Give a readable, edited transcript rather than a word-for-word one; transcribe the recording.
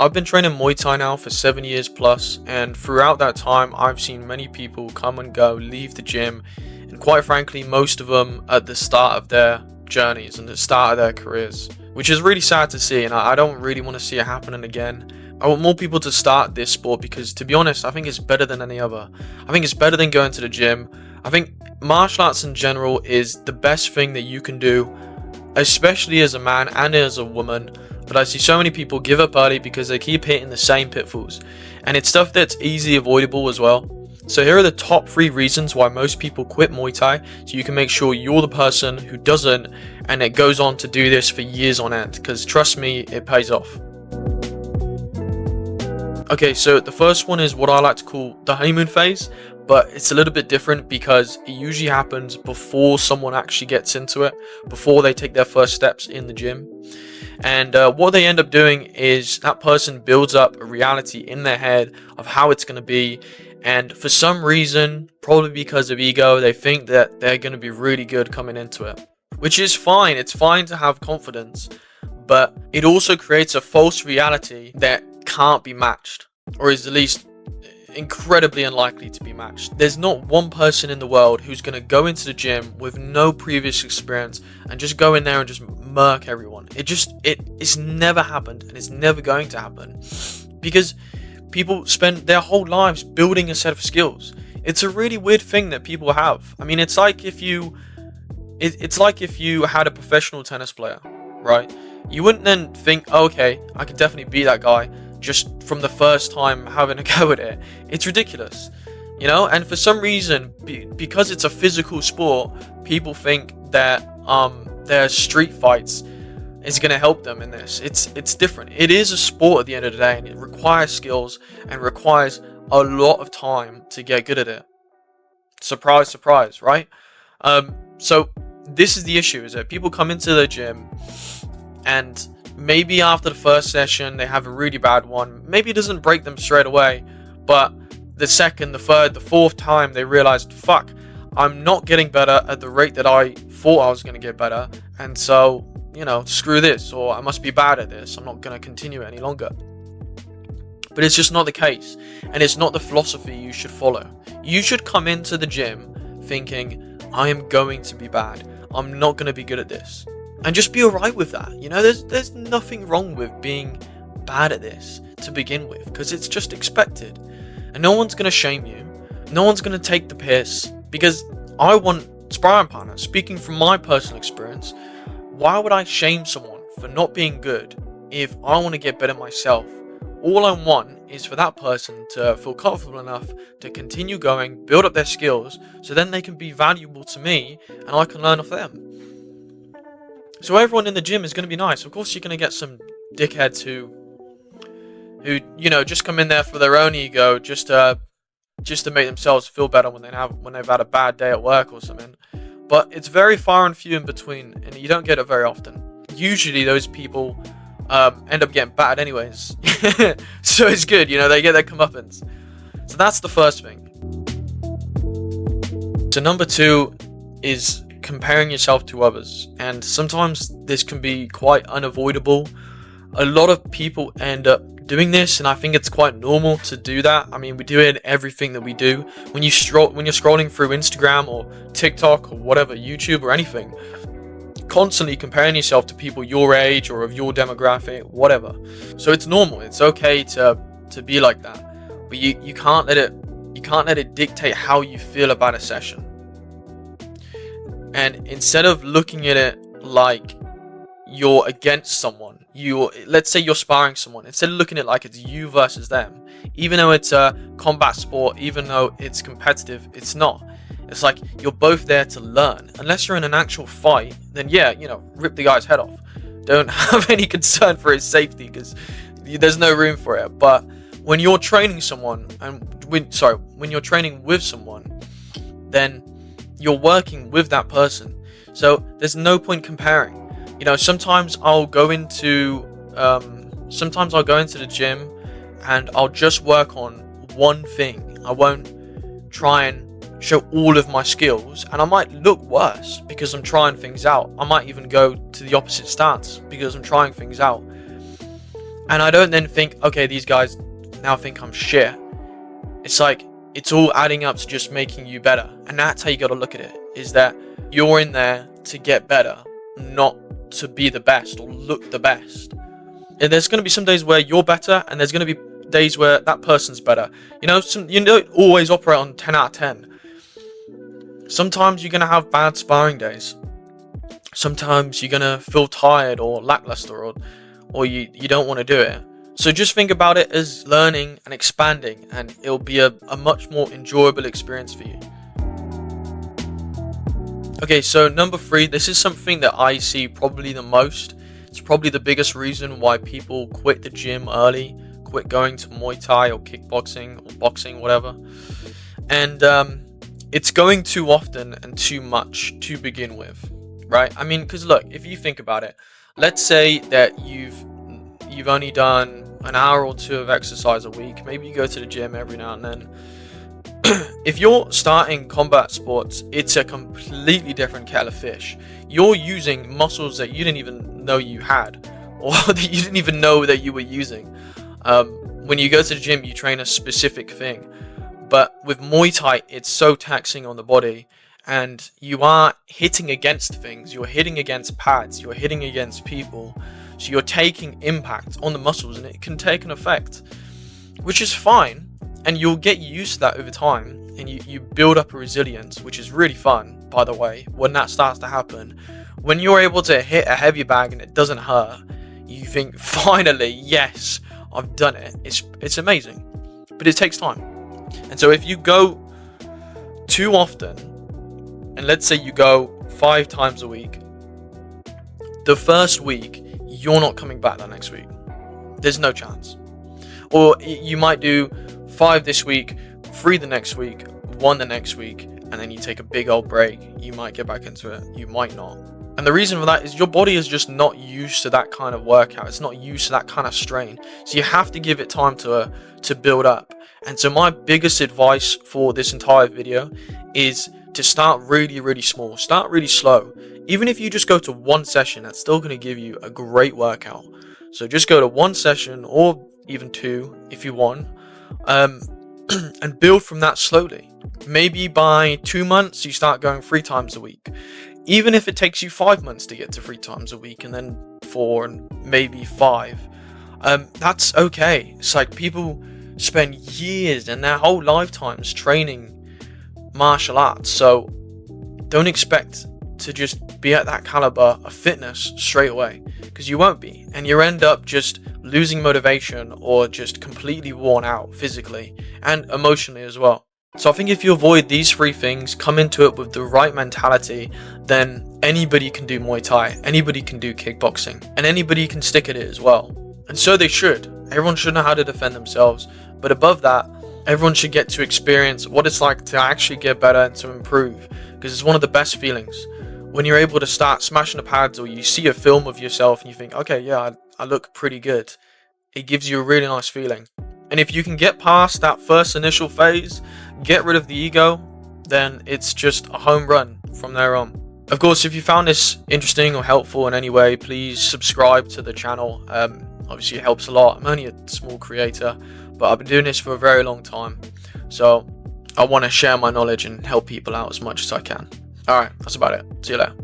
I've been training Muay Thai now for 7 years plus, and throughout that time, I've seen many people come and go, leave the gym, and quite frankly, most of them at the start of their journeys and the start of their careers, which is really sad to see, and I don't really want to see it happening again. I want more people to start this sport because, to be honest, I think it's better than any other. I think it's better than going to the gym. I think martial arts in general is the best thing that you can do, especially as a man and as a woman. But I see so many people give up early because they keep hitting the same pitfalls, and it's stuff that's easily avoidable as well. So here are the top 3 reasons why most people quit Muay Thai, so you can make sure you're the person who doesn't and it goes on to do this for years on end, because trust me, it pays off. Okay, so the first one is what I like to call the honeymoon phase, but it's a little bit different because it usually happens before someone actually gets into it, before they take their first steps in the gym. And what they end up doing is that person builds up a reality in their head of how it's going to be, and for some reason, probably because of ego, they think that they're going to be really good coming into it, which is fine. It's fine to have confidence, but it also creates a false reality that can't be matched, or is at least incredibly unlikely to be matched. There's not one person in the world who's going to go into the gym with no previous experience and just go in there and just murk everyone. It's never happened, and it's never going to happen, because people spend their whole lives building a set of skills. It's a really weird thing that people have. I mean, it's like if you had a professional tennis player, right? You wouldn't then think, oh, okay, I could definitely beat that guy just from the first time having a go at it. It's ridiculous, you know? And for some reason, because it's a physical sport, people think that their street fights is going to help them in this. It's different. It is a sport at the end of the day, and it requires skills and requires a lot of time to get good at it. Surprise, surprise, right? So this is the issue, is that people come into the gym and maybe after the first session they have a really bad one. Maybe it doesn't break them straight away, but the second, the third, the fourth time they realized, fuck, I'm not getting better at the rate that I thought I was going to get better, and so, you know, screw this, or I must be bad at this, I'm not going to continue it any longer. But it's just not the case, and it's not the philosophy you should follow. You should come into the gym thinking, I am going to be bad, I'm not going to be good at this, and just be alright with that. You know, there's nothing wrong with being bad at this to begin with, because it's just expected, and no one's going to shame you, no one's going to take the piss, because I want sparring partners. Speaking from my personal experience, why would I shame someone for not being good if I want to get better myself? All I want is for that person to feel comfortable enough to continue going, build up their skills, so then they can be valuable to me and I can learn off them. So everyone in the gym is going to be nice. Of course you're going to get some dickheads who you know, just come in there for their own ego, just to make themselves feel better when they've had a bad day at work or something. But it's very far and few in between, and you don't get it very often. Usually those people end up getting battered anyways. So it's good, you know, they get their comeuppance. So that's the first thing. So number 2 is comparing yourself to others, and sometimes this can be quite unavoidable. A lot of people end up doing this, and I think it's quite normal to do that. I mean, we do it in everything that we do. When you're scrolling through Instagram or TikTok or whatever, YouTube or anything, constantly comparing yourself to people your age or of your demographic, whatever. So it's normal. It's okay to be like that, but you can't let it dictate how you feel about a session. And instead of looking at it like you're against someone, let's say you're sparring someone, instead of looking at it like it's you versus them, even though it's a combat sport, even though it's competitive, it's not. It's like you're both there to learn. Unless you're in an actual fight, then yeah, you know, rip the guy's head off. Don't have any concern for his safety, because there's no room for it. But when you're training someone, when you're training with someone, then you're working with that person. So there's no point comparing. You know, sometimes I'll go into the gym and I'll just work on one thing. I won't try and show all of my skills, and I might look worse because I'm trying things out. I might even go to the opposite stance because I'm trying things out. And I don't then think, okay, these guys now think I'm shit. It's like, it's all adding up to just making you better. And that's how you got to look at it, is that you're in there to get better, not to be the best or look the best. And there's going to be some days where you're better, and there's going to be days where that person's better. You don't always operate on 10 out of 10. Sometimes you're going to have bad sparring days. Sometimes you're going to feel tired or lackluster, or you don't want to do it. So just think about it as learning and expanding, and it'll be a much more enjoyable experience for you. Okay, so number 3, this is something that I see probably the most. It's probably the biggest reason why people quit the gym early, quit going to Muay Thai or kickboxing or boxing, whatever. And it's going too often and too much to begin with, right? I mean, because look, if you think about it, let's say that you've only done an hour or 2 of exercise a week. Maybe you go to the gym every now and then. If you're starting combat sports, it's a completely different kettle of fish. You're using muscles that you didn't even know you had, or that you didn't even know that you were using. When you go to the gym, you train a specific thing. But with Muay Thai, it's so taxing on the body, and you are hitting against things. You're hitting against pads. You're hitting against people. So you're taking impact on the muscles, and it can take an effect, which is fine. And you'll get used to that over time, and you build up a resilience, which is really fun, by the way, when that starts to happen. When you're able to hit a heavy bag and it doesn't hurt, you think, finally, yes, I've done it. It's amazing, but it takes time. And so if you go too often, and let's say you go 5 times a week, the first week, you're not coming back that next week. There's no chance. Or you might do 5 this week, 3 the next week, 1 the next week, and then you take a big old break. You might get back into it, you might not. And the reason for that is your body is just not used to that kind of workout. It's not used to that kind of strain. So you have to give it time to build up. And so my biggest advice for this entire video is to start really, really small. Start really slow. Even if you just go to 1 session, that's still going to give you a great workout. So just go to 1 session, or even 2 if you want. And build from that slowly. Maybe by 2 months you start going 3 times a week. Even if it takes you 5 months to get to 3 times a week, and then 4 and maybe 5, that's okay. It's like people spend years and their whole lifetimes training martial arts, so don't expect to just be at that caliber of fitness straight away, because you won't be, and you end up just losing motivation or just completely worn out physically and emotionally as well. So I think if you avoid these 3 things, come into it with the right mentality, then anybody can do Muay Thai, anybody can do kickboxing, and anybody can stick at it as well. And so they should. Everyone should know how to defend themselves, but above that, everyone should get to experience what it's like to actually get better and to improve, because it's one of the best feelings. When you're able to start smashing the pads, or you see a film of yourself and you think, okay, yeah, I look pretty good. It gives you a really nice feeling. And if you can get past that first initial phase, get rid of the ego, then it's just a home run from there on. Of course, if you found this interesting or helpful in any way, please subscribe to the channel. Obviously, it helps a lot. I'm only a small creator, but I've been doing this for a very long time. So I want to share my knowledge and help people out as much as I can. Alright, that's about it. See you later.